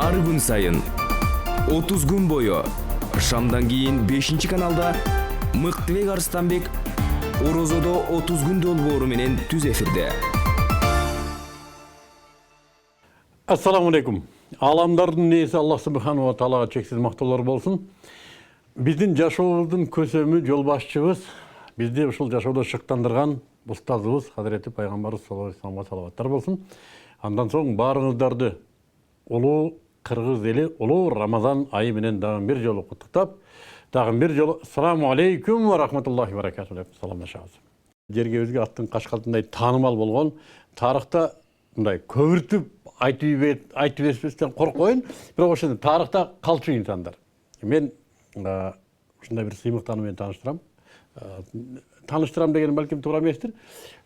ар күн сайын 30 күн бою шамдан кийин 5-каналда Мыктыбек Арыстанбек Орозодо 30 күн долбоору менен түз эфирде. Ассаламу алейкум. Аламдардын нээси Аллах субханаху ва таалага чексиз мактоолор болсун. Биздин жашообуздун көсөмү, жол башчыбыз, бизди ушул жашоодо шыктандырган устазыбыз Хазирети пайгамбарыбыз саллаллаху алейхи вассаламга салаваттар болсун. Андан соң баарыңыздарды улуу кыргыз эли улуу Рамазан айы менен дагы бир жолу куттуктап, дагы бир жолу ассаламу алейкум ва рахматуллахи ва баракату деп саламдашабыз. Жергебизге аттын кашкалтындай таанымал болгон, тарыхта мындай көбүртүп айтып бербестен коркпойн, бирок ошондо тарыхта калчу инсандар. Мен ушундай бир сыймыктаны менен тааныштырам деген балким туура эместир.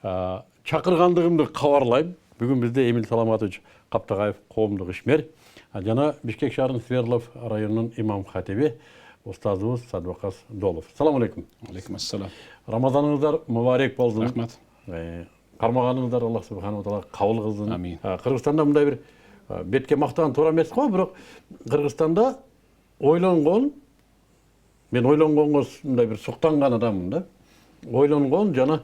Чакыргандыгымды кабарлайм. Бүгүн бизде Эмил Саламатович Каптагаев коомдук ишмер, жана Бишкек шаарынын Свердлов районунун имам хатиби устазыбыз Садвакас Долов. Салам алейкум. Алейкум ассалам. Рамазаныңыздар мубарек болсун. Рахмат. Кармаганыңыздар Аллах субханаху ва таала кабыл кылсын. Амин. Кыргызстанда мындай бир бетке мактаган туура эмес го, бирок Кыргызстанда ойлонгон, мен ойлонгонго мындай бир суктанган адаммын да. Ойлонгон жана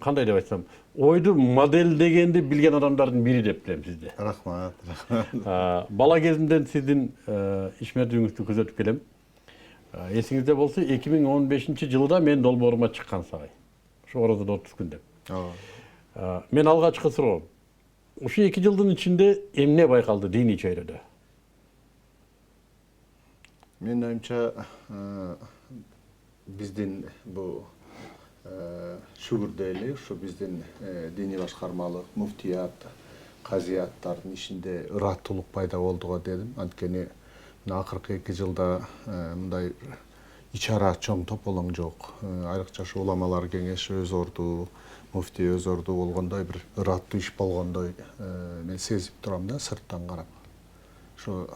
кандай деп айтсам, ойду моделдегенди билген адамдардын бири деп билем сизди. Рахмат. Бала кезимден сиздин ишмердигиңизди көзөтүп келем. Эсиңизде болсо 2015-жылда мен долбоорума чыккан сагай. Ушу Орозодо 30 күн деп. Мен алгачкы суроо. Ушу 2 жылдын ичинде эмне байкалды диний чөйрөдө? Мен оюмча биздин бу шүгүрдөйлү ушу биздин диний башкармалык, муфтият, казияттардын ишинде ыраттуулук пайда болду го дедим. Анткени мына акыркы 2 жылда мындай ичара чоң тополоң жок. Айрыкча ушу уламалар кеңеши өзөрдү, муфти өзөрдү болгондой бир ыраттуу иш болгондой мен сезип турам да сырттан карап. Ошо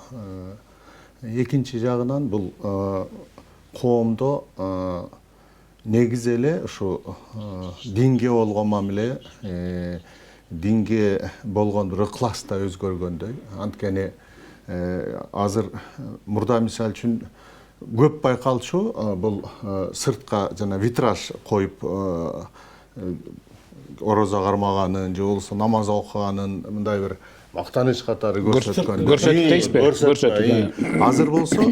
экинчи жагынан бул коомдо негизи эле ушу динге болгон мамиле, динге болгон бир ыклас да өзгөргөндөй. Анткени азыр мурда мисалы үчүн көп байкалчу бул сыртка жана витраж коюп орозо кармаганын же болбосо намаз окуганын мындай бир мактаныч катары көрсөткөн. Көрсөтүп. Азыр болсо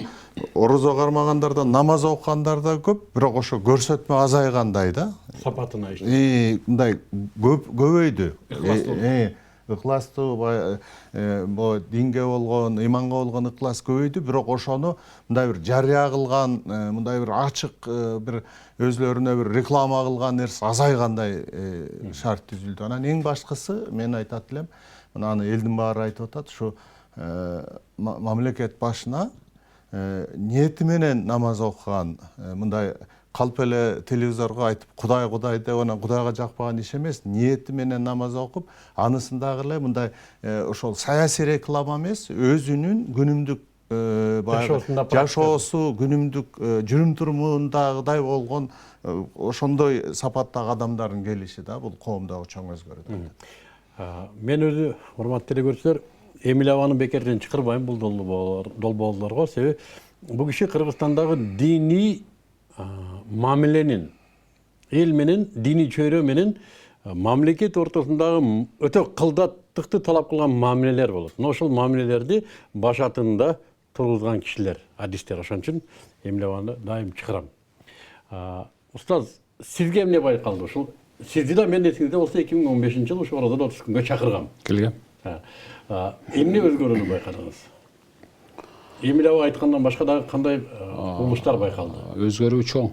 орозо кармагандарда, намаз окугандарда көп, бирок ошо көрсөтмө азайгандай да. Сапатына иш. Мындай көбөйдү. Ыкластуу бу динге болгон, иманга болгон ыклас көбөйдү, бирок ошону мындай бир жарыя кылган, мындай бир ачык бир өзлөрүнө бир реклама кылган нерсе азайгандай шарт түзүлдү. Анан эң башкысы мен айтат элем, мына аны элдин баары айтып атат, ушу мамлекет башына ниети менен намаз окуган, мындай калп эле телевизорго айтып Кудай Кудай деп анан Кудайга жакпаган иш эмес, ниети менен намаз окуп, анысын дагы эле мындай ошол саясий реклама эмес, өзүнүн күнүмдүк жашоосу, күнүмдүк жүрүм турумундагыдай болгон ошондой сапаттагы адамдардын келиши да бул коомдогу чоң өзгөрдү. Мен өзү урматтуу телекөрүүчүлөр, Эмил абаны бекерден чакырбайм бул долбоорлорго, себеби бул киши Кыргызстандагы диний мамиленин, эл менен, диний чөйрө менен мамлекет ортосундагы өтө кылдаттыкты талап кылган мамилелер болот. Ошол мамилелерди башатында тургузган кишилер, адистер. Ошон үчүн Эмил абаны дайым чакырам. Устаз, сизге эмне байкалды? Ушул сизди да мен эсиңизде болсо 2015-жылы ушу Орозодо 30 күнгө чакыргам. Келгем. Эмне өзгөрүүнү байкадыңыз? Эмил аба айткандан башка дагы кандай кубулуштар байкалды? Өзгөрүү чоң.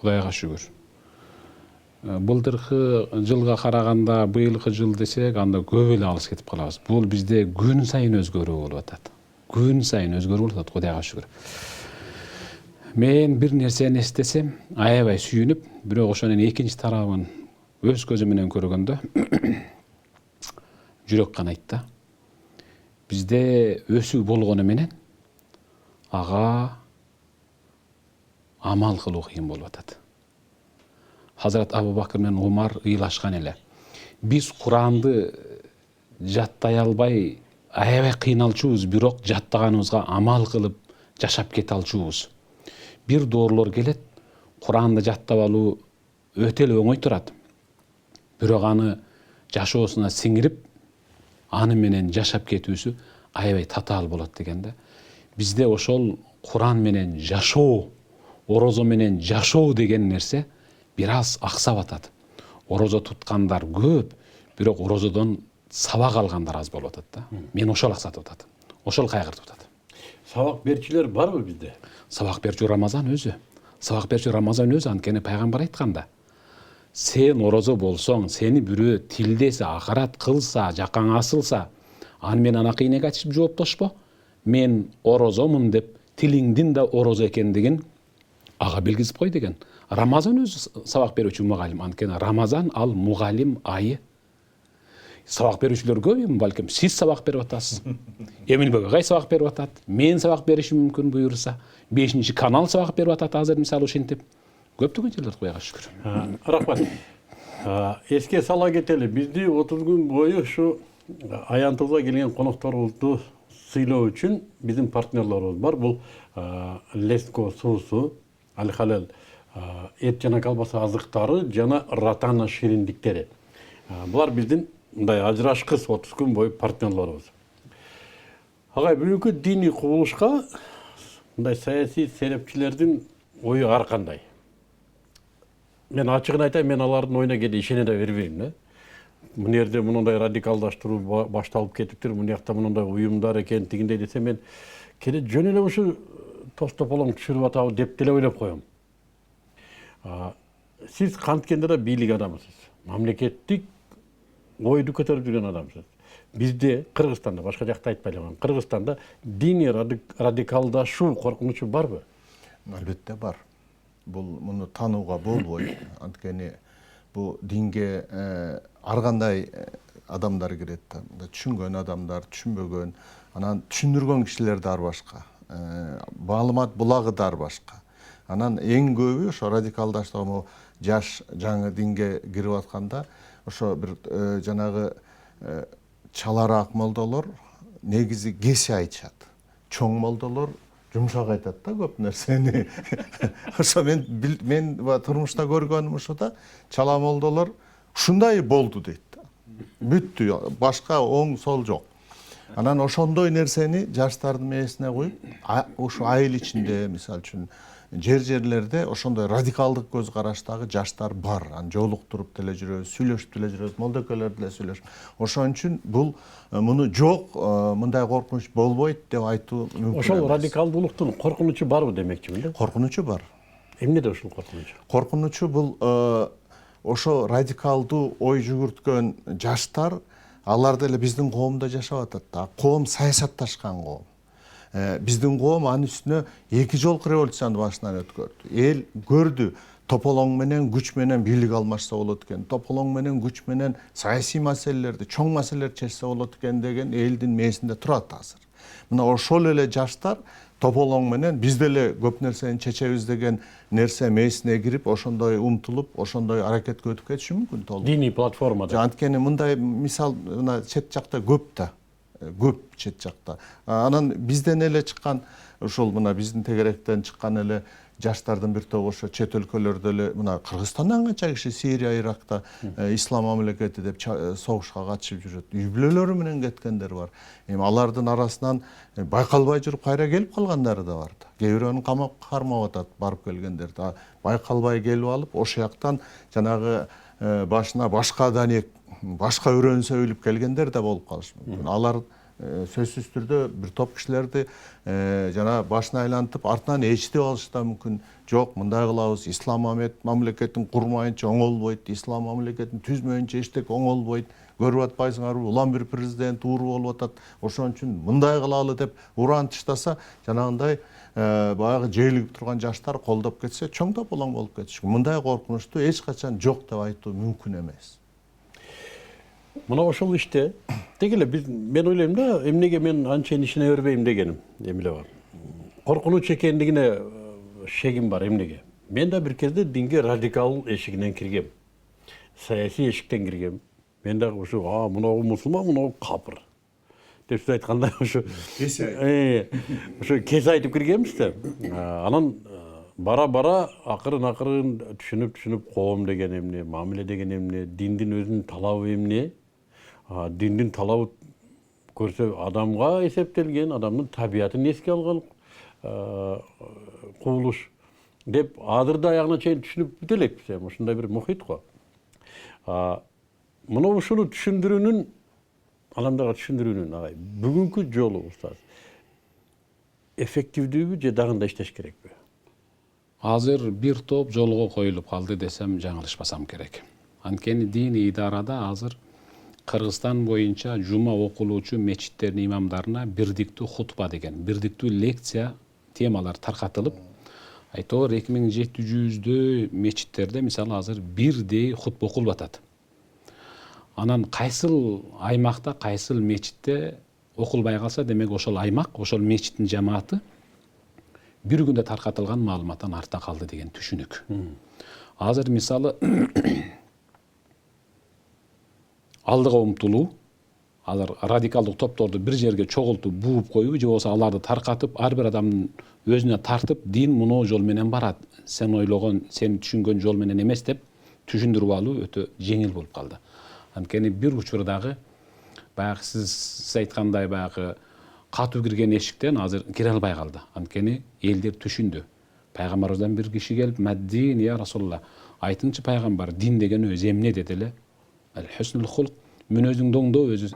Кудайга шүгүр. Былтыркы жылга караганда быйылкы жыл десек, анда көп эле алыс кетип калабыз. Бул бизде күн сайын өзгөрүү болуп атат. Күн сайын өзгөрүү болуп атат, Кудайга шүгүр. Мен бир нерсени эстесем, аябай сүйүнүп, бирок ошонун экинчи тарабын өз көзүм менен көргөндө жүрөк канайт да. Бизде өсүү болгону менен ага амал кылуу кыйын болуп атат. Hazret Abu Bakr мен Умар ыйлашкан эле. Биз Куранды жаттай албай аябай кыйналчубуз, бирок жаттаганыбызга амал кылып жашап кете алчубуз. Бир доорлор келет, Куранды жаттап алуу өтө эле оңой турат. Бирок аны жашоосуна сиңирип, аны менен жашап кетүүсү аябай татаал болот деген да. Бизде ошол Куран менен жашоо, орозо менен жашоо деген нерсе бир аз аксап атат. Орозо туткандар көп, бирок орозодон сабак алгандар аз болуп атат да. Мен ошол аксатып атат. Ошол кайгыртып атат. Сабак берчилер барбы бизде? Сабак берчү Рамазан өзү. Сабак берчү Рамазан өзү, анткени пайгамбар айтканда, сен орозо болсоң, сени бирөө тилдесе, акарат кылса, жакаң асылса, аны мен анакы негатив жооптошпо. Мен орозомун деп тилиңдин да орозо экендигин ага билгизип кой деген. Рамазан өзү сабак берүүчү мугалим, анткени Рамазан ал мугалим айы. Сабак берүүчүлөр көп, балким сиз сабак берип атасыз. Эмил Бөгөй сабак берип атат. Мен сабак беришим мүмкүн буюрса. 5 канал сабак берип атат азыр мисалы ушинтип. Көптөгөн жерлер Кудайга шүкүр. Рахмат. Эске сала кетели. Бизди 30 күн бою ушу аянтыбызга келген конокторубузду сыйлоо үчүн биздин партнерлорубуз бар. Бул Леско суусу, Аль-Халел эт жана колбаса азыктары жана Ратана шириндиктери. Булар биздин мындай ажырашкыс 30 күн бою партнерлорубуз. Агай, бүгүнкү диний кубулушка мындай саясий серепчилердин ою ар кандай? Мен ачыгын айтайын, мен алардын оюна кээде ишене да бербейм да. Мына жерде мындай радикалдаштыруу башталып кетиптир, мына жакта мындай уюмдар экен, тигиндей десе, мен кээде жөн эле ушу тос тополоң түшүрүп атабы деп деле ойлоп коем. Сиз канткенде да бийлик адамысыз. Мамлекеттик ойду көтөрүп жүргөн адамсыз. Бизде, Кыргызстанда, башка жакта айтпай элем, Кыргызстанда диний радикалдашуу коркунучу барбы? Албетте бар. Бул муну таанууга болбойт. Анткени бул динге ар кандай адамдар кирет. Түшүнгөн адамдар, түшүнбөгөн, анан түшүндүргөн кишилер да ар башка. Маалымат булагы да ар башка. Анан эң көбү ошо радикалдаштыруу жаш жаңы динге кирип атканда ошо бир жанагы чалараак молдолор негизи кеси айтышат. Чоң молдолор жумшак айтат да көп нерсени. Ошо мен турмушта көргөнүм ошо да, чала молдолор ушундай болду дейт да. Бүттү, башка оң сол жок. Анан ошондой нерсени жаштардын мээсине коюп, ошо айыл ичинде, мисалы үчүн жерлерде ошондой радикалдык көз караштагы жаштар бар. Аны жолуктуруп деле жүрөбүз, сүйлөшүп деле жүрөбүз, молдокөлөр деле сүйлөшүп. Ошон үчүн бул муну жок, мындай коркунуч болбойт деп айтуу мүмкүн. Ошол радикалдуулуктун коркунучу барбы демекчимин да? Коркунучу бар. Эмнеде ушул коркунучу? Коркунучу бул ошо радикалдуу ой жүгүрткөн жаштар, алар деле биздин коомдо жашап атат да. Коом саясатташкан коом. Биздин коом анын үстүнө 2 жолку революцияны башынан өткөрдү. Эл көрдү, тополоң менен күч менен бийлик алмашса болот экен, тополоң менен күч менен саясий маселелерди, чоң маселелерди чечсе болот экен деген элдин мээсинде турат азыр. Мына ошол эле жаштар тополоң менен биз деле көп нерсени чечебиз деген нерсе мээсине кирип, ошондой умтулуп, ошондой аракетке өтүп кетиши мүмкүн толук. Диний платформада. Анткени мындай мисал мына чет жакта көп да. Көп чет жакта. Анан бизден эле чыккан, ушул мына биздин тегеректен чыккан эле жаштардын бир тобу ошо чет өлкөлөрдө эле мына Кыргызстандан канча киши Сирия, Иракта ислам мамлекети деп согушка катышып жүрөт. Үй бүлөлөрү менен кеткендер бар. Эми алардын арасынан байкалбай жүрүп кайра келип калгандары да бар да. Кээ бирөөнү камакка кармап атат барып келгендер да. Байкалбай келип алып, ошол жактан жанагы башына башка данек, башка өрөөн сөйлөп келгендер да болуп калышы мүмкүн. Алар сөзсүз түрдө бир топ кишилерди жана башына айлантып артынан ээрчитип алышы да мүмкүн. Жок, мындай кылабыз, ислам мамлекетин курмайынча оңолбойт, ислам мамлекетин түзмөйүнчө эчтеке оңолбойт. Көрүп атпайсыңарбы, улам бир президент ууру болуп атат. Ошон үчүн мындай кылалы деп уран таштаса, жанагындай баягы жыйылып турган жаштар колдоп кетсе, чоң тополоң болуп кетиши. Мындай коркунучту эч качан жок деп айтуу мүмкүн эмес. Мына ошол иште деги эле мен ойлойм да, эмнеге мен анчейин ишене бербейм дегеним эмиле бар. Коркунуч экендигине шегим бар эмнеге? Мен да бир кезде динге радикал эшигинен киргем. Саясий эшиктен киргем. Мен дагы ушу мынау мусулман, мынау капыр деп сиз айткандай ошо кесе айтып киргенбиз да. Анан бара акырын түшүнүп коом деген эмне, мамиле деген эмне, диндин өзүнүн талабы эмне, диндин талабы көрсө адамга эсептелген, адамдын табиятын эске алган кубулуш деп азырда аягына чейин түшүнүп бүтө элекпиз. Ушундай бир мухит го. Мына ушуну түшүндүрүүнүн, адамдарга түшүндүрүүнүн бүгүнкү жолу устаз эффективдүүбү же дагы да иштеш керекпи? Азыр бир топ жолго коюлуп калды десем жаңылышпасам керек. Анткени диний идарада азыр Кыргызстан боюнча жума окулуучу мечиттердин имамдарына бирдиктүү хутба деген, бирдиктүү лекция темалар таркатылып, айтор 2700дөө мечиттерде мисалы азыр бирдей хутба окулуп атат. Анан кайсыл аймакта, кайсыл мечитте окулбай калса, демек ошол аймак, ошол мечиттин жамааты бир күндө таркатылган маалыматтан артта калды деген түшүнүк. Азыр мисалы алдыга умтулуу, азыр радикалдык топторду бир жерге чогултуп бууп коюу же болбосо аларды таркатып, ар бир адамдын өзүнө тартып, дин мынау жол менен барат, сен ойлогон, сен түшүнгөн жол менен эмес деп түшүндүрүп алуу өтө жеңил болуп калды. Анткени бир учурдагы баягы сиз айткандай баягы катуу кирген эшиктен азыр кире албай калды. Анткени элдер түшүндү. Пайгамбарыбыздан бир киши келип, "Маддин я Расулулла, айтыңчы пайгамбар, дин деген өзү эмне?" деди эле. "Аль-хуснул хулк, мүнөзүңдү оңдоо өзү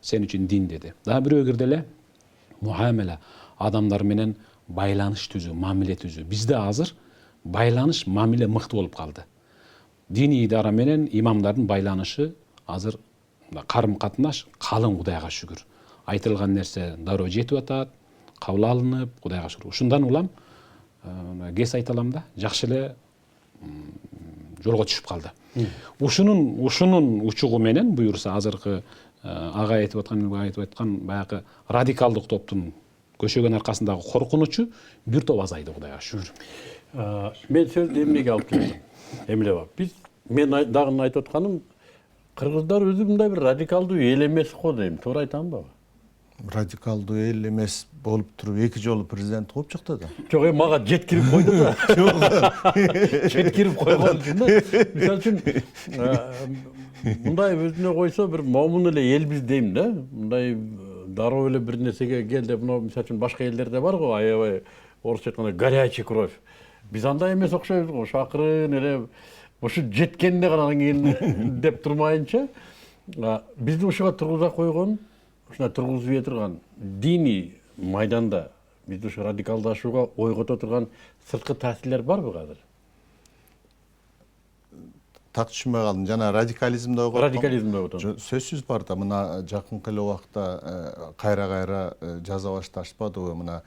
сен үчүн дин" деди. Дагы бирөө кирди эле, "Муамела, адамдар менен байланыш түзүү, мамиле түзүү." Бизде азыр байланыш, мамиле мыкты болуп калды. Диний идара менен имамдардын байланышы азыр карым катнаш калың, Кудайга шүгүр. Айтылган нерсе дароо жетип атат, кабыл алынып, Кудайга шүгүр. Ушундан улам кес айта алам да, жакшы эле жолго түшүп калды. Ушунун учугу менен буюрса азыркы ага айтып аткан баягы радикалдык топтун көчөгөн аркасындагы коркунучу бир топ азайды, Кудайга шүгүр. Мен сөздү эмнеге алып келдим? Эмне бар? Мен дагы айтып атканым, кыргыздар өзү мындай бир радикалдуу эл эмес го дейм. Туура айтамбы? Радикалдуу эл эмес болуп туруп 2 жолу президент кылып чыкты да. Жок, мага жеткирип койду да. Жеткирип койгон үчүн да. Мисалы үчүн мындай өзүнө койсо бир момун эле элбиз дейм да. Мындай дароо эле бир нерсеге кел деп, мисалы үчүн башка элдерде бар го, аябай орусча айтканда горячий кровь. Биз андай эмес окшойбуз го, акырын эле ушу жеткенде гана кийин деп турмайынча, бизди ушуга тургуза койгон, ушуна тургузуп турган диний майданда бизди ушу радикалдашууга ойгото турган сырткы таасирлер барбы азыр? Так түшүнбөй калдым. Жана радикализмди ойготкон. Радикализмди ойготкон. Сөзсүз бар да. Мына жакынкы эле убакта кайра жаза башташпадыбы? Мына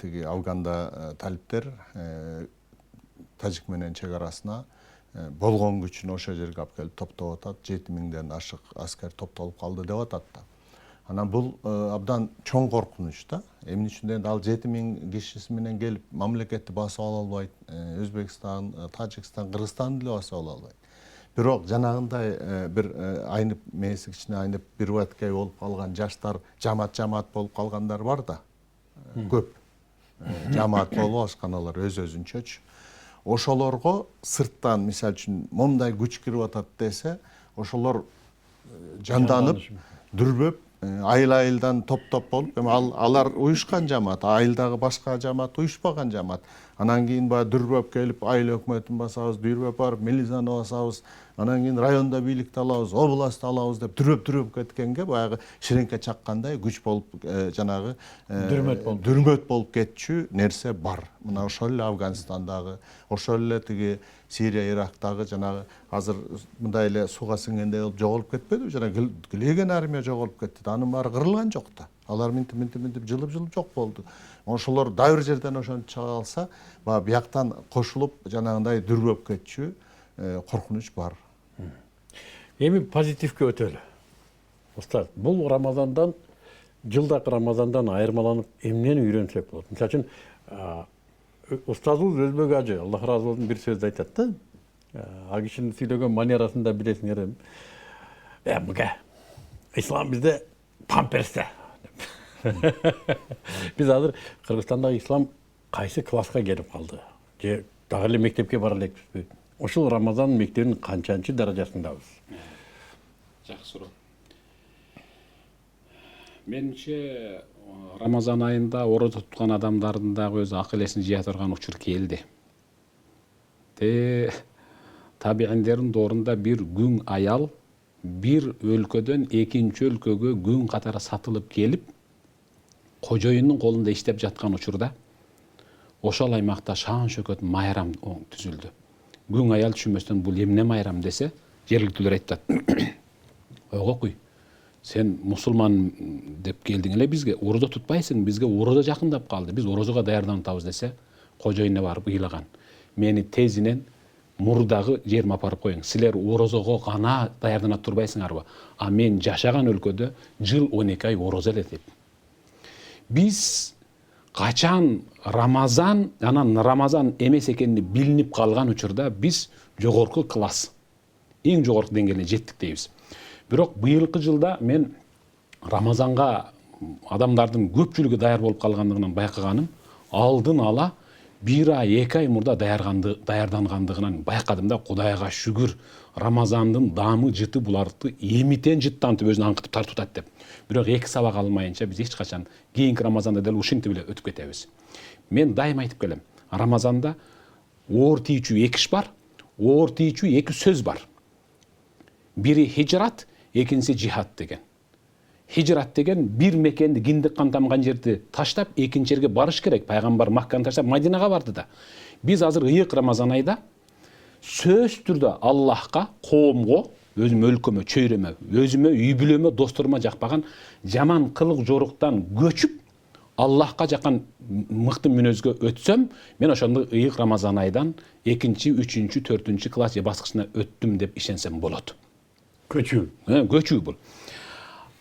тиги Афганда талиптер Тажик менен чек арасына болгон күчүн ошо жерге алып келип топтоп атат. 7000ден ашык аскер топтолуп калды деп атат да. Анан бул абдан чоң коркунуч да. Эмне үчүн дегенде ал 7000 кишиси менен келип мамлекетти басып ала албайт. Өзбекстан, Тажикстан, Кыргызстан деле басып ала албайт. Бирок жанагындай бир айнып, мээси кичине айнып, бир баткай болуп калган жаштар, жамаат болуп калгандар бар да. Көп. Жамаат болуп алышкан алар өз-өзүнчөчү. Ошолорго сырттан, мисалы үчүн, момундай күч кирип атат десе, ошолор жанданып, дүрбөп, айыл-айылдан топ-топ болуп, алар уюшкан жамаат, айылдагы башка жамаат уюшпаган жамаат. Анан кийин баягы дүрбөп келип, айыл өкмөтүн басабыз, дүрбөп барып, милицияны басабыз, анан кийин районда бийликти алабыз, областты алабыз деп дүрбөп кеткенге баягы ширеңке чаккандай күч болуп, жанагы дүрмөт болуп кетчү нерсе бар. Мына ошол эле Афганистандагы, ошол эле тиги Сирия, Ирактагы жанагы азыр мындай эле суга сиңгендей болуп жоголуп кетпедиби? Жана килеген армия жоголуп кетти. Анын баары кырылган жок да. Алар минтип жылып жок болду. Ошолор дагы бир жерден ошону чыга алса, баягы бияктан кошулуп жанагындай дүрбөп кетчү коркунуч бар. Эми позитивке өтөлү. Устаз, бул Рамазандан, жылдакы Рамазандан айырмаланып эмнени үйрөнсөк болот? Мисалы үчүн устазыбыз Өзбек ажы, Аллах разы болсун, бир сөздү айтат да. А кишинин сүйлөгөн манерасында билесиңер эми. Мыга ислам бизде памперсте. Биз азыр Кыргызстандагы ислам кайсы класска келип калды? Же дагы эле мектепке бара элекпизби? Ошол Рамазан мектебинин канчанчы даражасындабыз? Жакшы суроо. Менимче Рамазан айында орозо туткан адамдардын дагы өз акыл эсин жыя турган учур келди. Табииндердин доорунда бир күң аял бир өлкөдөн экинчи өлкөгө күң катары сатылып келип, кожоюндун колунда иштеп жаткан учурда ошол аймакта шаан шөкөт майрам түзүлдү. Күң аял түшүнбөстөн бул эмне майрам десе, жергиликтүүлөр айтат. Ойгокуй, сен мусулман деп келдиң эле бизге, орозо тутпайсың, бизге орозо жакындап калды, биз орозого даярданып атабыз десе, кожоюнуна барып ыйлаган. Мени тезинен мурдагы жериме апарып коюң. Силер орозого гана даярданып турбайсыңарбы? А мен жашаган өлкөдө жыл 12 ай орозо эле деп. Биз качан Рамазан, анан Рамазан эмес экени билинип калган учурда биз жогорку класс, эң жогорку деңгээлге жеттик дейбиз. Бирок быйылкы жылда мен Рамазанга адамдардын көпчүлүгү даяр болуп калгандыгынан байкаганым, алдын ала 1 ай 2 ай мурда даярдангандыгынан байкадым да. Кудайга шүгүр, Рамазандын дамы жыты буларды эмитен жыттантып өзүн аңкытып тартып атат деп. Бирок 2 сабак алмайынча биз эч качан кийинки Рамазанда дел ушинтип эле өтүп кетебиз. Мен дайым айтып келем, Рамазанда оор тийчү 2 иш бар, оор тийчү 2 сөз бар. Бири хижрат, экинчиси жихад деген. Хижрат деген бир мекенди, киндик кан тамган жерди таштап, экинчи жерге барыш керек. Пайгамбар Макканы таштап Мадинага барды да. Биз азыр ыйык Рамазан айда сөз түрдө Аллахка, коомго, өзүм өлкөмө, чөйрөмө, өзүмө, үй бүлөмө, досторума жакпаган жаман кылык жоруктан көчүп, Аллахка жаккан мыкты мүнөзгө өтсөм, мен ошондо ыйык Рамазан айдан 2-чи, 3-чү, 4-чү класс же баскычына өттүм деп ишенсем болот. Көчүү. Көчүү бул.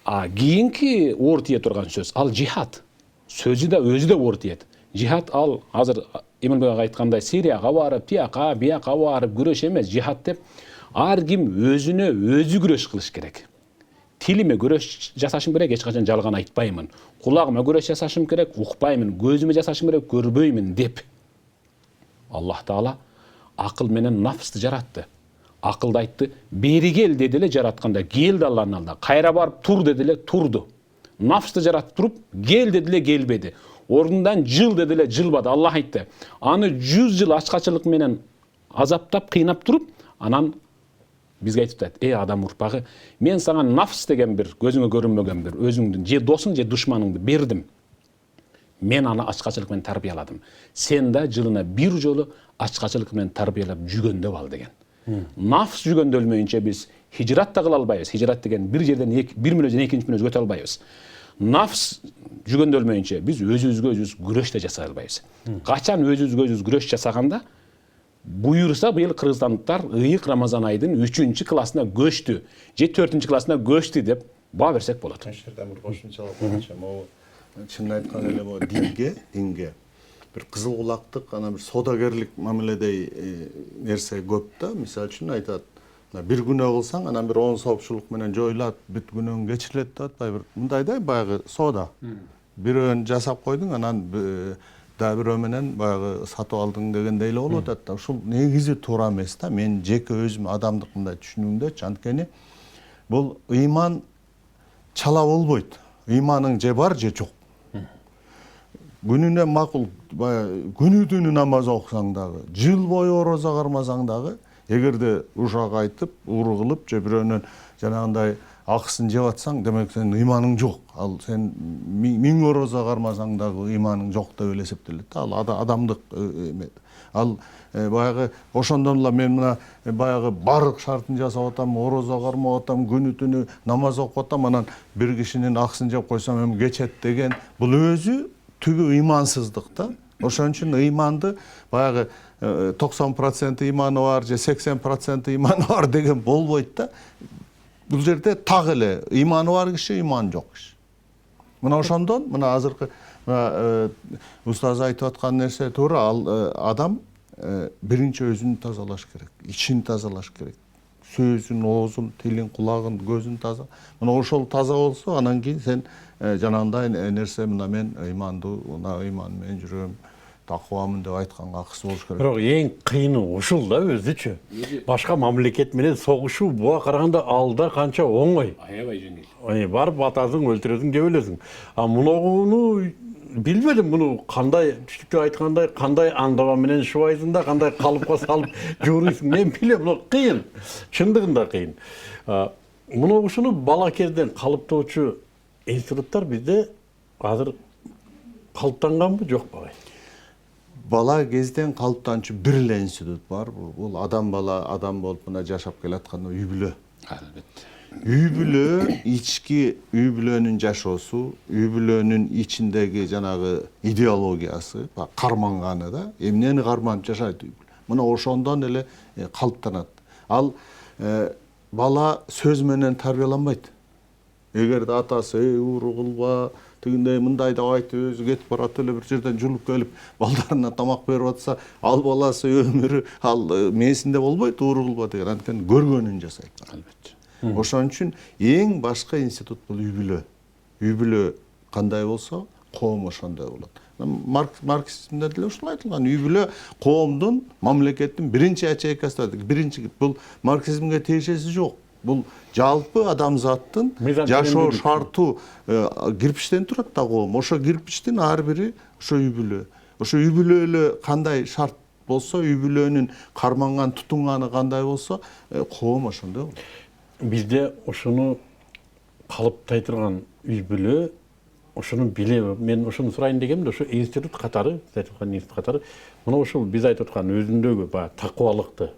А кийинки оор тие турган сөз ал жихад. Сөзү да өзү да оор тиет. Жихад ал азыр Эмилбек ага айткандай Сирияга барып, тияка, бияка барып күрөш эмес, жихад деп ар ким өзүнө өзү күрөш кылыш керек. Тилиме күрөш жасашым керек, эч качан жалган айтпаймын. Кулагыма күрөш жасашым керек, укпаймын. Көзүмө жасашым керек, көрбөймүн деп. Аллах Таала акыл менен нафсты жаратты. Акылды айтты, бери кел деди эле жаратканда, келди Алланын алдына. Кайра барып тур деди эле, турду. Нафсты жаратып туруп, кел деди эле, келбеди. Ордундан жыл деди эле, жылбады. Аллах айтты. Аны 100 жыл ачкачылык менен азаптап, кыйнап туруп, анан бизге айтып атат, адам урпагы, мен сага нафс деген бир көзүңө көрүнбөгөн бир өзүңдүн же досуң же душманыңды бердим. Мен аны ачкачылык менен тарбиyaладым. Сен да жылына 1 жолу ачкачылык менен тарбиялап жүгөндөп ал деген. Нафс жүгөндөлмөйүнчө биз хижрат да кыла албайбыз. Хижрат деген бир жерден бир мүнөздөн экинчи мүнөзгө өтө албайбыз. Нафс жүгөндөлмөйүнчө биз өзүбүзгө өзүбүз күрөш да жасай албайбыз. Качан өзүбүзгө өзүбүз күрөш жасаганда буюрса быйыл кыргызстандыктар ыйык Рамазан айдын 3-чү классына көчтү, же 4-чү классына көчтү деп баа берсек болот. Жерден бир кошумчалап коюмчу, могу чынын айтканда эле могу динге бир кызыл кулактык, анан бир содагерлик мамиледей нерсе көп да. Мисалы үчүн айтат, бир күнөө кылсаң, анан бир 10 соопчулук менен жоюлат, бүт күнөөң кечирилет деп атпайбы, бир мындай да, баягы соода. Бирөөн жасап койдуң, анан да бирөө менен баягы сатып алдың дегендей эле болуп атат да. Ушул негизи туура эмес да. Мен жеке өзүм адамдык мындай түшүнүүмдөчү, анткени бул ыйман чала болбойт. Ыйманың же бар, же жок. Күнүнө макул, күнү түнү намаз окусаң дагы, жыл бою орозо кармасаң дагы, эгерде ушак айтып, уру кылып, же бирөөнүн жанагындай акысын жеп атсаң, демек сенин ыйманың жок. Ал сен 1000 орозо кармасаң дагы ыйманың жок деп эле эсептелет. Ал адамдык ал баягы ошондон эле мен мына баягы бардык шартын жасап атам, орозо кармап атам, күнү түнү намаз окуп атам, анан бир кишинин акысын жеп койсом эми кечет деген, бул өзү түгү ыймансыздык да. Ошон үчүн ыйманды баягы 90% ыйманы бар же 80% ыйманы бар деген болбойт да. Бул жерде так эле ыйманы бар киши, ыйманы жок киши. Мына ошондон мына азыркы устаз айтып аткан нерсе туура. Ал адам биринчи өзүн тазалаш керек, ичин тазалаш керек. сөзүн, оозун, тилин, кулагын, көзүн таза. Мына ошол таза болсо, анан кийин сен жанагындай нерсе мына мен ыймандуу, мына ыйман менен жүрөм, такыбамын деп айтканга акысы болуш керек. Бирок эң кыйыны ушул да өзүчү. Башка мамлекет менен согушуу буга караганда алда канча оңой. Аябай жеңил. Барып атасың, өлтүрөсүң, жеп өлөсүң. А мунуну билбедим, муну кандай түштүктө айткандай, кандай аңдаба менен шубайсың да, кандай калыпка салып жууруйсуң. Мен билем, муну кыйын. Чындыгында кыйын. Муну ушуну бала кезден калыптоочу институттар бизде азыр калыптанганбы, жокпу агай? Бала кезден калыптанчу бир эле институт бар. Бул адам бала адам болуп мына жашап келаткан үй бүлө. Албетте. Үй бүлө, ички үй бүлөнүн жашоосу, үй бүлөнүн ичиндеги жанагы идеологиясы, карманганы да, эмнени карманып жашайт үй бүлө. Мына ошондон эле калыптанат. Ал бала сөз менен тарбияланбайт. Эгерде атасы уру кылба, тигиндей мындай деп айтып өзү кетип барат эле бир жерден жулуп келип балдарына тамак берип атса, ал баласы өмүрү ал мээсинде болбойт, уру кылба деген, анткени көргөнүн жасайт. Албетте. Ошон үчүн эң башкы институт бул үй бүлө. Үй бүлө кандай болсо, коом ошондой болот. Марксизмде деле ушул айтылган. Үй бүлө коомдун, мамлекеттин биринчи ячейкасы. Биринчи бул марксизмге тиешеси жок. Бул жалпы адамзаттын жашоо шарту кирпичтен турат да коом. Ошо кирпичтин ар бири ошо үй бүлө. Ошо үй бүлө эле кандай шарт болсо, үй бүлөнүн карманган тутунганы кандай болсо, коом ошондой болот. Бизде ошону калыптай турган үй бүлө, ошону билем. Мен ошону сурайын дегенде, ошо институт катары, институт катары, мына ошол биз айтып аткан өзүндөгү баягы такыбалыкты,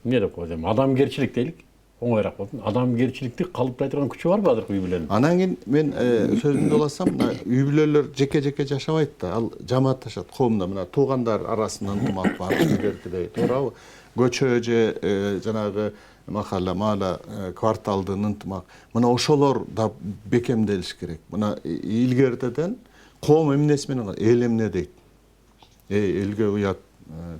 эмне деп коет, адамгерчилик дейлик, оңойраак болсун. Адамгерчиликти калыптай турган күчү барбы азыркы үй бүлөнүн? Анан кийин мен сөзүмдү уласам, мына үй бүлөлөр жеке-жеке жашабайт да, ал жамаатташат коомдо. Мына туугандар арасында ынтымак бар, силердей, туурабы? Көчө же жанагы махалла, кварталдын ынтымак. Мына ошолор да бекемделиш керек. Мына илгертеден коом эмнеси менен эл эмне дейт? Элге уят,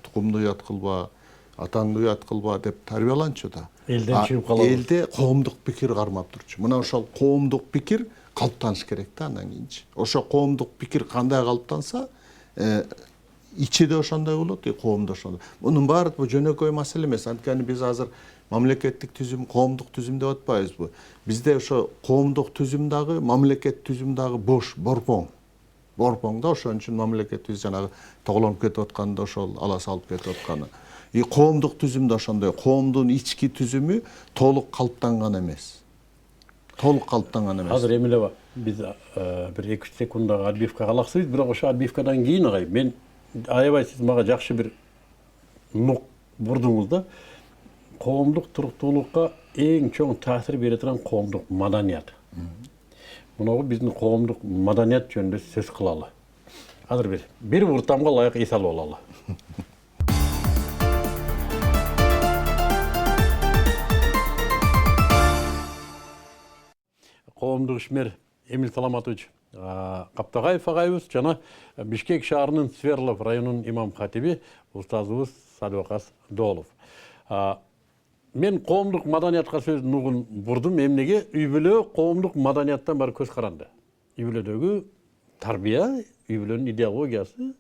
тукумду уят кылба, атаңды уят кылба деп тарбияланчу да. Элден чыгып калабыз. Элде коомдук пикир кармап турчу. Мына ошол коомдук пикир калыптаныш керек да андан кийинчи. Ошо коомдук пикир кандай калыптанса, ичи да ошондой болот, коом да ошондой. Мунун баары бул жөнөкөй маселе эмес. Анткени биз азыр мамлекеттик түзүм, коомдук түзүм деп атпайбызбы? Бизде ошо коомдук түзүм дагы, мамлекет түзүм дагы бош, борпоң. Борпоң да, ошон үчүн мамлекет жанагы тоголонуп кетип атканда ошол ала салып кетип атканы. Коомдук түзүм да ошондой. Коомдун ички түзүмү толук калыптанган эмес. Толук калыптанган эмес. Азыр эмеле бар. Биз бир 2-3 секундага отбивкага алаксыбыз, бирок ошо отбивкадан кийин агай мен аябай сиз мага жакшы бир нук бурдуңуз да. Коомдук туруктуулукка эң чоң таасир бере турган коомдук маданият. Мунугу биздин коомдук маданият жөнүндө сөз кылалы. Азыр бир уртамга ылайык эс алып алалы. Коомдук ишмер Эмил Саламатович Каптагаев агайыбыз жана Бишкек шаарынын Сверлов районунун имам хатиби устазыбыз Садыбакас Доолов. Мен коомдук маданиятка сөз нугун бурдум. Эмнеге үй бүлө коомдук маданияттан бар көз каранды. Үй бүлөдөгү тарбия, үй бүлөнүн идеологиясы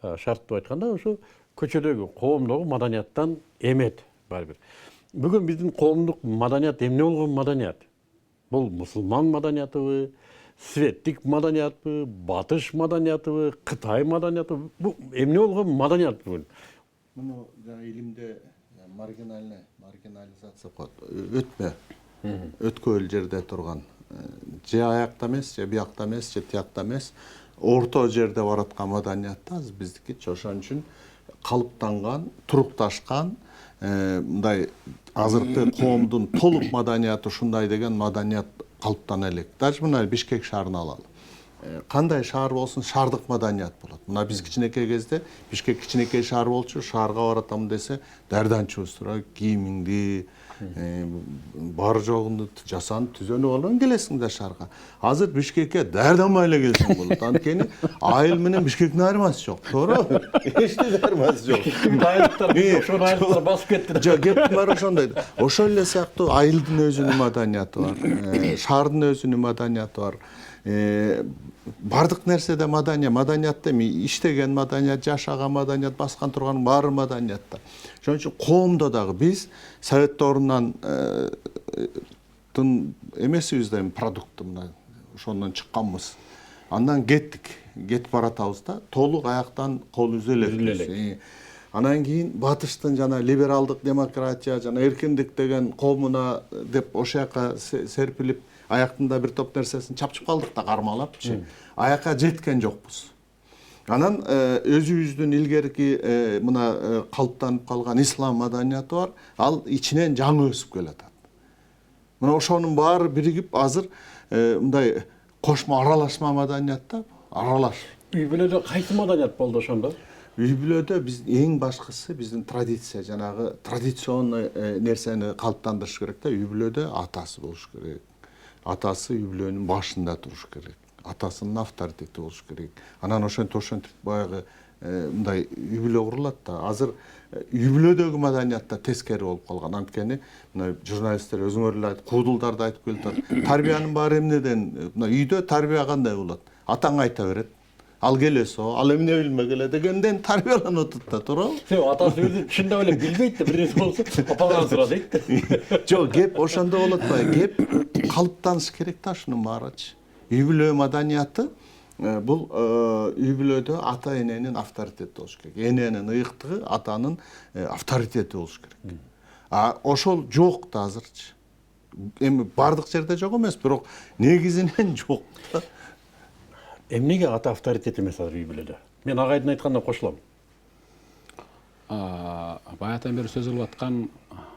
шарттуу айтканда ошо көчөдөгү коомдогу маданияттан эмет бар бир. Бүгүн биздин коомдук маданият эмне болгон маданият? Бул мусулман маданиятыбы, светтик маданиятпы, батыш маданиятыбы, Кытай маданиятыбы? Бул эмне болгон маданият бүгүн? Муну илимде маргинализация коет. Өтпө. Өткөл жерде турган. Же аякта эмес, же биякта эмес, же тиякта эмес. Орто жерде бараткан маданиятта биздики ошон үчүн калыптанган, турукташкан, мындай азыркы коомдун толук маданияты ушундай деген маданият калыптана элек. Даже мына Бишкек шаарын алалы. Кандай шаар болсун, шаардык маданият болот. Мына биз кичинекей кезде Бишкек кичинекей шаар болчу, шаарга баратам десе, дарданчыбыз тура, кийимиңди, бар жогунду жасанып түзөнүп алган келесиң да шаарга. Азыр Бишкекке даярданбай эле келсең болот. Анткени айыл менен Бишкектин айырмасы жок. Туура? Эчтеке айырмасы жок. Айылдыктар ошол айылдыктар басып кетти. Жок, кептин баары ошондой. Ошол эле сыяктуу айылдын өзүнүн маданияты бар. Шаардын өзүнүн маданияты бар. Бардык нерседе маданиятта иштеген маданият, жашаган маданият, баскан турганын баары маданиятта. Ошон үчүн коомдо дагы биз совет доорунан эмесибиз да продукты мына ошондон чыкканбыз. Андан кетип баратабыз да, толук аяктан кол үзө элекпиз. Анан кийин батыштын жана либералдык демократия, жана эркиндик деген коомуна деп ошол жака серпилип, аяктында бир топ нерсесин чапчып калдык да кармалапчы. Аякка жеткен жокпуз. Анан өзүбүздүн илгерки мына калыптанып калган ислам маданияты бар, ал ичинен жаңы өсүп келатат. Мына ошонун баары биригип азыр мындай кошмо аралашма маданиятта, аралаш. Үй бүлөдө кайсы маданият болду ошондо? Үй бүлөдө биз эң башкысы биздин традиция, жанагы традиционный нерсени калыптандырыш керек да. Үй бүлөдө атасы болуш керек. Атасы үй бүлөнүн башында туруш керек. Атасынын авторитети болуш керек. Анан ошентип баягы мындай үй бүлө курулат да. Азыр үй бүлөдөгү маданиятта тескери болуп калган. Анткени мына журналисттер өзүңөр эле куудулдарды айтып келатат. Тарбиянын баары эмнеден? Мына үйдө тарбия кандай болот? Атаң айта берет. Ал келесо, ал эмне билмегеле дегенден тарбияланып атат да, туурабы? Атасы өзү чындап эле билбейт да, бир нерсе болсо апаңан сура дейт. Жок, кеп ошондо болот да. Кеп калыптаныш керек да ушунун баарычы. Үй бүлө маданияты бул үй бүлөдө ата эненин авторитети болуш керек. Эненин ыйыктыгы, атанын авторитети болуш керек. Ошол жок да азырчы. Эми бардык жерде жок эмес, бирок негизинен жок да. Эмнеге ата авторитет эмес азыр үй бүлөдө? Мен агайдын айтканына кошулам. Баятан бери сөз кылып аткан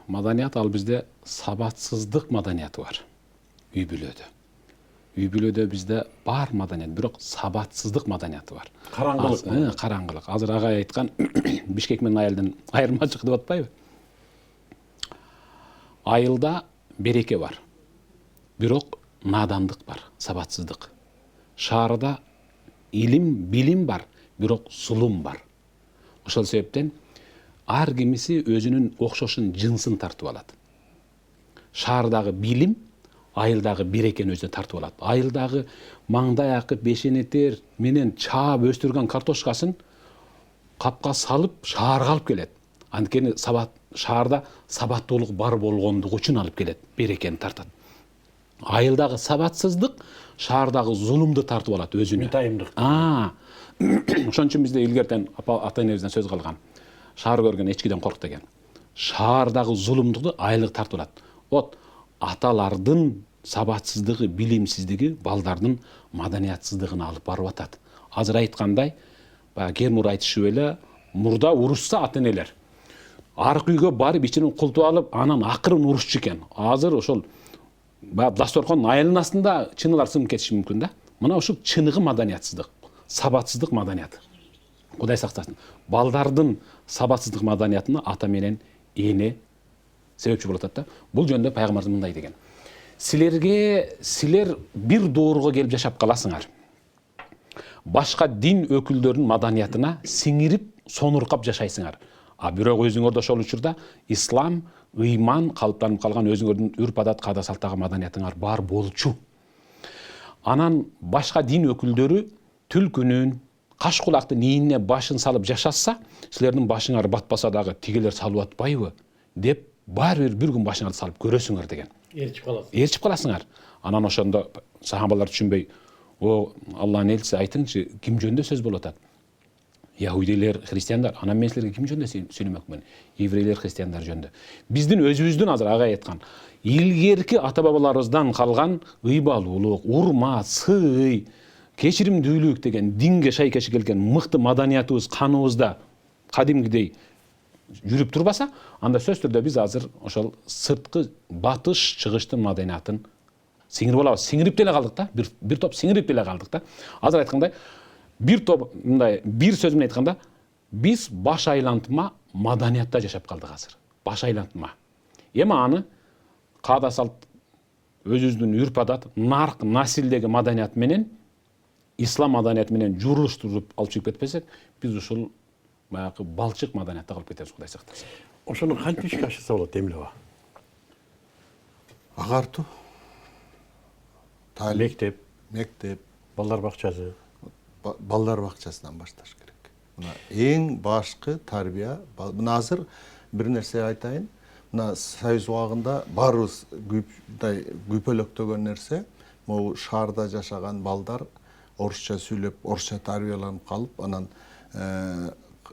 маданият, ал бизде сабатсыздык маданияты бар үй бүлөдө. Үй бүлөдө бизде бар маданият, бирок сабатсыздык маданияты бар. Караңгылык. Караңгылык. Азыр агай айткан Бишкек менен айылдын айырмачылыгы деп атпайбы? Айылда береке бар. Бирок надандык бар, сабатсыздык. Шаарда илим, билим бар, бирок зулум бар. Ошол себептен ар кимиси өзүнүн окшошун жынсын тартып алат. Шаардагы билим айылдагы берекени өзүнө тартып алат. Айылдагы маңдай акы бешенетер менен чаап өстүргөн картошкасын капка салып шаарга алып келет. Анткени шаарда сабаттуулук бар болгондугу үчүн алып келет, берекени тартат. Айылдагы сабатсыздык шаардагы зулумду тартып алат өзүнө. Мытайымдык. Ошон үчүн бизде илгертен ата энебизден сөз калган. Шаар көргөн эчкиден корк деген. Шаардагы зулумдукту айылга тартып алат. Аталардын сабатсыздыгы, билимсиздиги балдардын маданиятсыздыгына алып барып атат. Азыр айткандай, Гермур айтышып эле, мурда урушса ата энелер аркы үйгө барып ичинен култуп алып, анан акырын урушчу экен. Азыр ошол дасторкондун айылынын астында чыныгар сынып кетиши мүмкүн да. Мына ушул чыныгы маданиятсыздык, сабатсыздык маданияты. Кудай сактасын. Балдардын сабатсыздык маданиятына ата менен эне себепчи болуп атат да. Бул жөнүндө пайгамбарыбыз мындай деген. Силер бир дооруга келип жашап каласыңар. Башка дин өкүлдөрүнүн маданиятына сиңирип, сонуркап жашайсыңар. Бирок өзүңөрдө ошол учурда ислам, ыйман калыптанып калган өзүңөрдүн үрп адат, каада салттагы маданиятыңар бар болчу. Анан башка дин өкүлдөрү түлкүнүн, кашкулактын ийине башын салып жашаса, силердин башыңар батпаса дагы тигилер салып атпайбы деп баары бир күн башыңарды салып көрөсүңөр деген. Ээрчип каласыңар. Анан ошондо сахабалар түшүнбөй, Алланын элчиси айтыңчы, ким жөнүндө сөз болуп атат? Яһудилер, христиандар. Анан мен силерге ким жөнүндө сүйлөмөкмүн? Еврейлер, христиандар жөнүндө. Биздин өзүбүздүн азыр агай айткан илгерки ата бабаларыбыздан калган ыйбалуулук, урмат, сый, кечиримдүүлүк деген динге шайкеши келген мыкты маданиятыбыз каныбызда кадимгидей жүрүп турбаса, анда сөз түрдө биз азыр ошол сырткы батыш чыгыштын маданиятын сиңирип алабыз. Сиңирип деле калдык да, бир топ сиңирип деле калдык да. Азыр айткандай, бир топ мындай бир сөз менен айтканда, биз баш айлантма маданиятта жашап калдык азыр. Баш айлантма. эми аны каада салт өзүбүздүн үрп адат нарк насилдеги маданият менен ислам маданияты менен журулуштуруп алып чыгып кетпесек биз ушул баягы балчык маданиятта калып кетебиз, Кудай сактасын. Ошону кантип ишке ашырса болот эмилеба? Агартуу, талим, мектеп, Балдар бакчасы. балдар бакчасынан башташ керек. Мына эң башкы тарбия. Мына азыр бир нерсе айтайын. Мына Союз убагында баарыбыз күпөлөктөгөн нерсе, могу шаарда жашаган балдар орусча сүйлөп, орусча тарбияланып калып, анан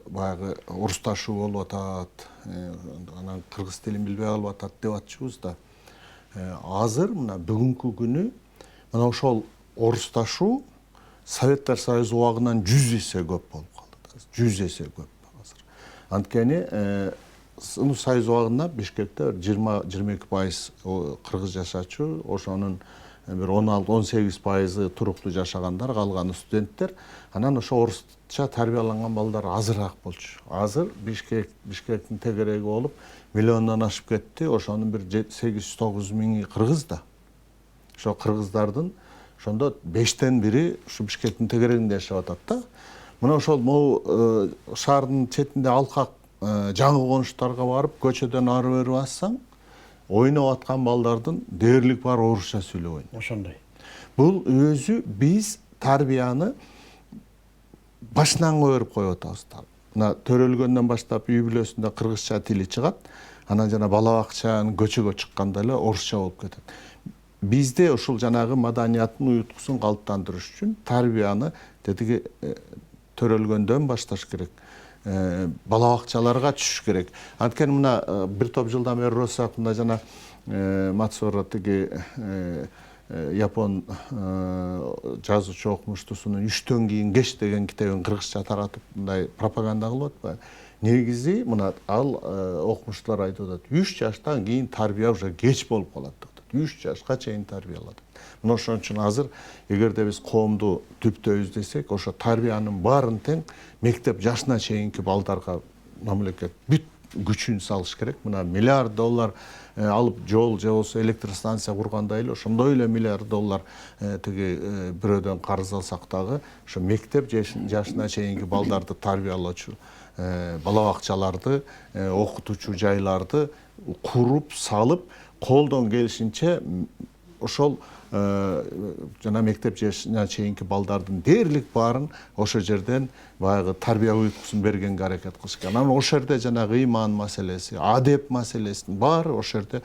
баягы орусташуу болуп атат, анан кыргыз тилин билбей калып атат деп атчыбыз да. Азыр мына бүгүнкү күнү мына ошол орусташуу Советтер Союзу убагынан 100 эсе көп болуп калды. 100 эсе көп азыр. Анткени Союз убагында Бишкекте 20-22% кыргыз жашачу, ошонун бир 16-18% туруктуу жашагандар, калганы студенттер. Анан ошо орусча тарбияланган балдар азыраак болчу. Азыр Бишкектин тегереги болуп миллиондон ашып кетти. Ошонун бир 800-900 миңи кыргыз да. Ошо кыргыздардын ошондо 5тен бири ушу Бишкектин тегерегинде жашап атат да. Мына ошол могу шаардын четинде алкак жаңы конуштарга барып, көчөдөн ары бери бассаң, ойноп аткан балдардын дээрлик бар орусча сүйлөп ойнойт. Ошондой. Бул өзү биз тарбияны башынан көрүп коюп атабыз. Мына төрөлгөндөн баштап үй бүлөсүндө кыргызча тили чыгат, анан жана бала бакчанын көчөгө чыкканда эле орусча болуп кетет. Бизде ушул жанагы маданияттын уюткусун калыптандырыш үчүн тарбияны тетиги төрөлгөндөн башташ керек. Бала бакчаларга түшүш керек. Анткени мына бир топ жылдан бери Росатында жана Мацура тиги Япон жазуучу окумуштуусунун 3төн кийин кеч деген китебин кыргызча таратып мындай пропаганда кылып атпайбы? Негизи мына ал окумуштуулар айтып атат, 3 жаштан кийин тарбия уже кеч болуп калат деп атат. 3 жашка чейин тарбияладык. Мына ошон үчүн азыр эгерде биз коомду түптөйбүз десек, ошо тарбиянын баарын тең мектеп жашына чейинки балдарга мамлекет бүт күчүн салыш керек. Мына миллиард доллар алып жол же болбосо электр станция кургандай эле ошондой эле миллиард доллар тиги бирөөдөн карыз алсак дагы ошо мектеп жашына чейинки балдарды тарбиялоочу бала бакчаларды, окутуучу жайларды куруп салып, колдон келишинче ошол жана мектеп жашына чейинки балдардын дээрлик баарын ошо жерден баягы тарбия уюткусун бергенге аракет кылыш керек. Анан ошол жерде жанагы ыйман маселеси, адеп маселесинин баары ошол жерде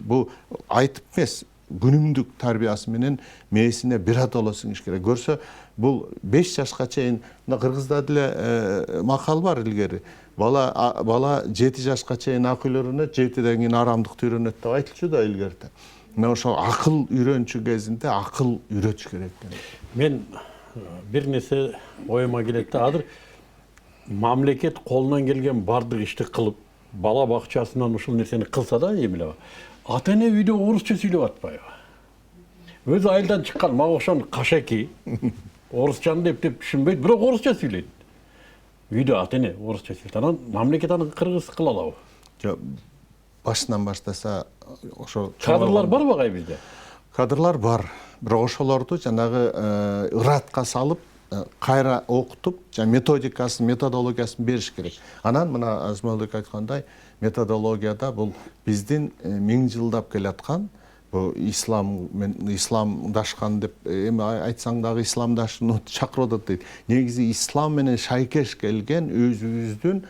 бул айтып эмес, күнүмдүк тарбиясы менен мээсине биратоло сиңиш керек. Көрсө бул 5 жашка чейин кыргызда деле макал бар илгери. Бала 7 жашка чейин акыл үйрөнөт, 7ден кийин арамдыкты үйрөнөт деп айтылчу да илгерде. Мына ошол акыл үйрөнчү кезинде акыл үйрөтүш керек экен. Мен бир нерсе оюма келет да, азыр мамлекет колунан келген бардык ишти кылып, бала бакчасынан ушул нерсени кылса да эмилеби? Ата эне үйдө орусча сүйлөп атпайбы? Өзү айылдан чыккан мага ошон кашеки орусчаны деп түшүнбөйт, бирок орусча сүйлөйт. Үйдө ата эне орусча сүйлөйт. Анан мамлекет аны кыргыз кыла алабы? Жок, башынан баштаса ошо кадрлар барбы кай бизде? Кадрлар бар. Бирок ошолорду жанагы ыраатка салып, кайра окутуп, жана методологиясын бериш керек. Анан мына Азмалбек айткандай, методологияда бул биздин 1000 жылдап келаткан бул исламдашкан деп эми айтсаң дагы исламдашууну чакырып атат дейт. Негизи ислам менен шайкеш келген өзүбүздүн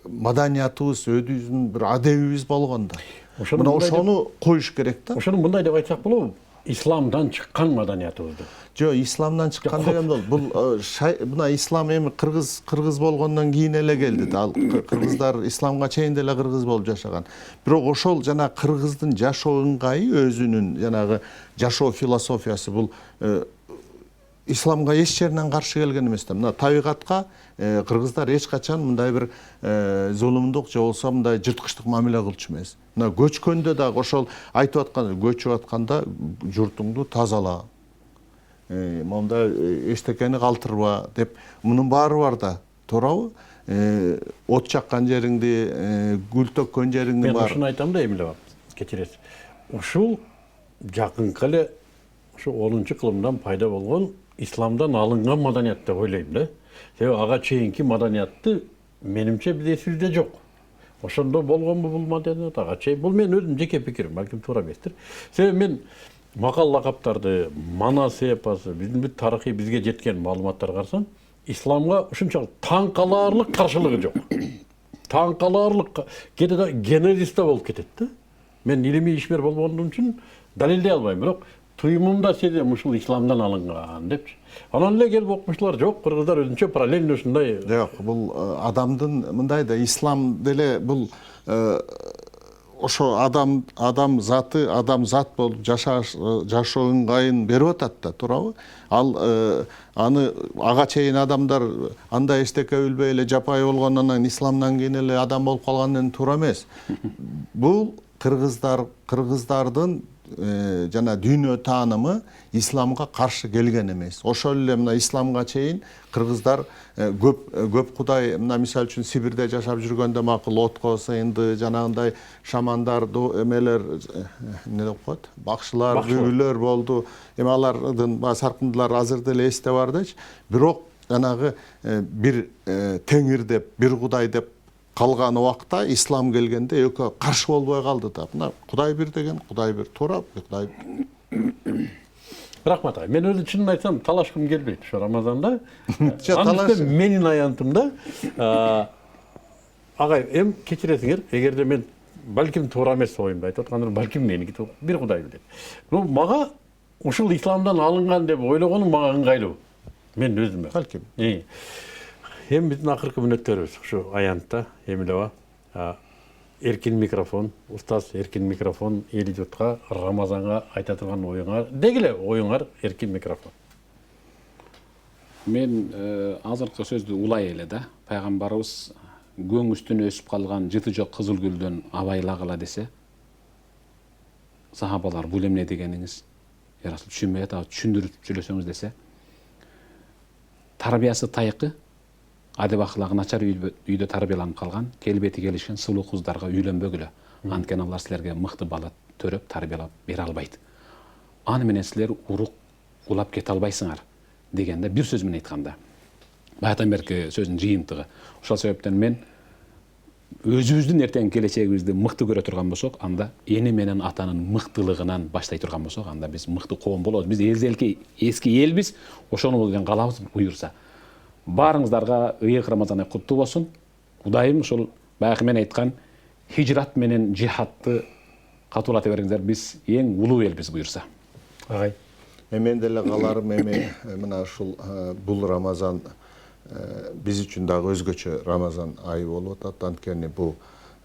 маданиятыбыз, өзүбүздүн бир адебибиз болгон да. Мына ошону коюш керек да. Ошону мындай деп айтсак болобу? Исламдан чыккан маданиятыбызды. Жок, исламдан чыккан деген бул мына ислам эми кыргыз болгондон кийин эле келди да. Ал кыргыздар исламга чейин деле кыргыз болуп жашаган. Бирок ошол жана кыргыздын жашоо ыңгайы, өзүнүн жанагы жашоо философиясы бул исламга эч жеринен каршы келген эмес да. Мына табигатка кыргыздар эч качан мындай бир зулумдук же болбосо мындай жырткычтык мамиле кылчу эмес. Мына көчкөндө дагы ошол айтып аткан, көчүп атканда журтуңду тазала, монда эчтекени калтырба деп мунун баары бар да, туурабы? от жаккан жериңди, гүл төккөн жериңди Мен бар. ушуну айтам да Эмиле кечиресиз. Ушул жакынкы эле ушу 10-кылымдан пайда болгон исламдан алынган маданият деп ойлойм да. Себеби ага чейинки маданиятты менимче бизде жок. Ошондо болгонбу бул маданият ага чейин? Бул менин өзүм жеке пикирим, балким туура эместир. Себеби мен макал лакаптарды, манас эпосы, биздин бүт тарыхый бизге жеткен маалыматтарга карасам, исламга ушунчалык таң калаарлык каршылыгы жок. Таң калаарлык кээде генезисте болуп кетет да. Мен илимий ишмер болгондун үчүн далилдей албайм, бирок туюмумда сезем ушул исламдан алынган депчи. Анан эле келип окумуштулар жок, кыргыздар өзүнчө параллельно ушундай. Жок, бул адамдын мындай да ислам деле бул ошо адам заты адам зат болуп жашоо ыңгайын берип атат да, туурабы? Ал аны ага чейин адамдар андай эчтеке билбей эле жапайы болгондон исламдан кийин эле адам болуп калган туура эмес. Бул кыргыздардын жана дүйнө таанымы исламга каршы келген эмес. Ошол эле мына исламга чейин кыргыздар көп кудай, мына мисалы үчүн Сибирде жашап жүргөндө макул отко сыйынды, жанагындай шамандар, эмелер, эмне деп коет, бакшылар, бүрүлөр болду. Эми алардын саркындылар азыр деле эсте бар дечи. Бирок жанагы бир теңир деп, бир кудай деп калган убакта ислам келгенде экөө каршы болбой калды да. Мына Кудай бир деген, Кудай бир, туура, Кудай. Рахмат ага. Мен өзү чынын айтсам талашкым келбейт ушу Рамазанда. талаш. Менин аянтымда агай, эм кечиресиңер, эгерде мен балким туура эмес оюмду айтып аткандыр, балким меники бир Кудай билет. Но мага ушул исламдан алынган деп ойлогонум мага ыңгайлуу. Мен өзүмө. Балким. Эми биздин акыркы мүнөттөрүбүз ушу аянтта Эмилева. Эркин микрофон, устаз эркин микрофон, эл журтка Рамазанга айта турган оюңар, дегиле оюңар эркин микрофон. Мен азыркы сөздү улай эле да. Пайгамбарыбыз көң үстүнө өсүп калган жыты жок кызыл гүлдөн абайлагыла десе, сахабалар бул эмне дегениңиз? Я Расул түшүнбөй атат, түшүндүрүп сүйлөсөңүз десе. Тарбиясы тайкы, адеп аклагы начар үйдө тарбияланып калган, келбети келишкен сулуу кыздарга үйлөнбөгүлө. Анткени алар силерге мыкты бала төрөп тарбиялап бере албайт. Аны менен силер урук улап кете албайсыңар дегенде бир сөз менен айтканда. Баягыдан берки сөздүн жыйынтыгы. Ошол себептен мен өзүбүздүн эртең келечегибизди мыкты көрө турган болсок, анда эне менен атанын мыктылыгынан баштай турган болсок, анда биз мыкты коом болобуз. Биз эски элбиз, ошону болген калабыз буюрса. Барыңыздарга ыйык Рамазан ай куттуу болсун. Кудайым ушул баягы мен айткан хижрат менен жихадты катуулата бериңиздер. Биз эң улуу элбиз буюрса. Агай. Мен деле каларым мына ушул бул Рамазан биз үчүн дагы өзгөчө Рамазан айы болуп атат. Анткени бул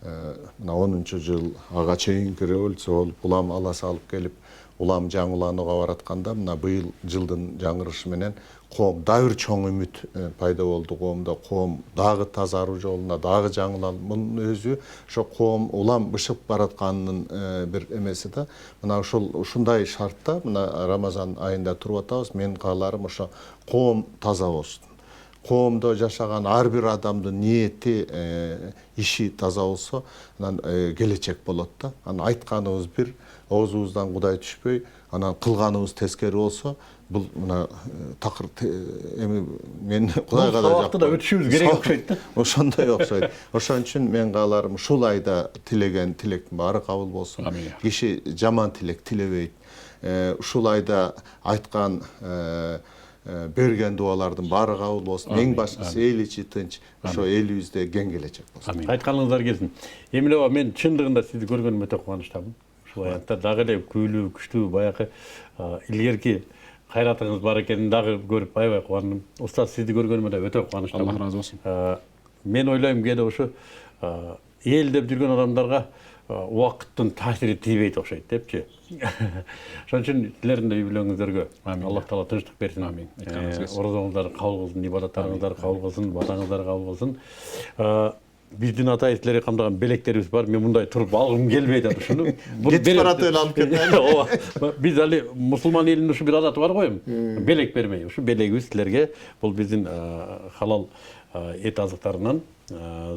мына 10-жыл ага чейинки революция болуп, улам ала салып келип, улам жаңыланууга баратканда, мына быйыл жылдын жаңырышы менен коом дагы бир чоң үмүт пайда болду коомдо. Коом дагы тазаруу жолуна, дагы жаңыланып, мунун өзү ошо коом улам бышып баратканынын бир эмеси да. Мына ушундай шартта мына Рамазан айында туруп атабыз. Мен кааларым ошо коом таза болсун. Коомдо жашаган ар бир адамдын ниети, иши таза болсо, анан келечек болот да. Анан айтканыбыз бир, оозубуздан Кудай түшпөй, анан кылганыбыз тескери болсо, бул мына такыр эми мен Кудайга да жакты да өтүшүбүз керек окшойт да. Ошондой окшойт. Ошон үчүн мен кааларым ушул айда тилеген тилектин баары кабыл болсун. Киши жаман тилек тилебейт. Ушул айда айткан берген дуалардын баары кабыл болсун. Эң башкысы эл ичи тынч, ошо элибизде кең келечек болсун. Айтканыңыздар келсин. Эмилева, мен чындыгында сизди көргөнүм өтө кубанычтамын. Ушул аятта дагы эле күйлүү, күчтүү, баягы илгерки кайратыңыз бар экенин дагы көрүп аябай кубандым. Устаз, сизди көргөнүмө да өтө кубанычтамын. Алла разы болсун. Мен ойлойм кээде ушу эл деп жүргөн адамдарга убакыттын таасири тийбейт окшойт депчи. Ошон үчүн силердин да үй бүлөңүздөргө Аллах Таала тынчтык берсин. Амин. Орозоңуздар кабыл кылсын, ибадаттарыңыздар кабыл кылсын, батаңыздар кабыл кылсын. Биздин атайын силерге камдаган белектерибиз бар. Мен мындай туруп алгым келбей атат ушуну. Кетип барат эле алып кетели. Биз али мусулман элинин ушу бир адаты бар го эми. Белек бермей. Ушу белегибиз силерге бул биздин халал эт азыктарынан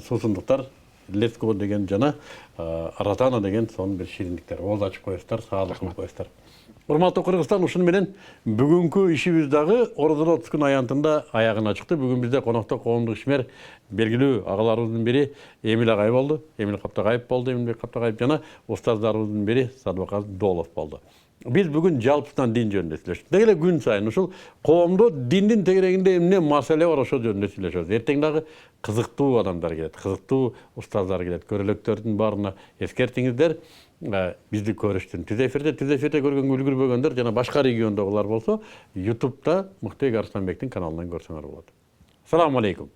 суусундуктар леско деген жана аратана деген сонун бир шириндиктер ооз ачып коесуздар, саалык кылып коесуздар. Урматтуу Кыргызстан, ушуну менен бүгүнкү ишибиз дагы орозодо 30 күн аянтында аягына чыкты. Бүгүн бизде конокто коомдук ишмер белгилүү агаларыбыздын бири Эмил агай болду. Эмил Каптагаев болду, Эмилбек Каптагаев жана устаздарыбыздын бири Садыбаказ Долов болду. Биз бүгүн жалпысынан дин жөнүндө сүйлөштүк. Деги эле күн сайын ушул коомдо диндин тегерегинде эмне маселе бар ошол жөнүндө сүйлөшөбүз. Эртең дагы кызыктуу адамдар келет, кызыктуу устаздар келет. Көрөлөктөрдүн баарына эскертиңиздер. Бизди көрүштүн түз эфирде көргөнгө үлгүрбөгөндөр жана башка региондогулар болсо, YouTube'да Мыктыбек Арыстанбектин каналынан көрсөңөр болот. Assalamu alaikum.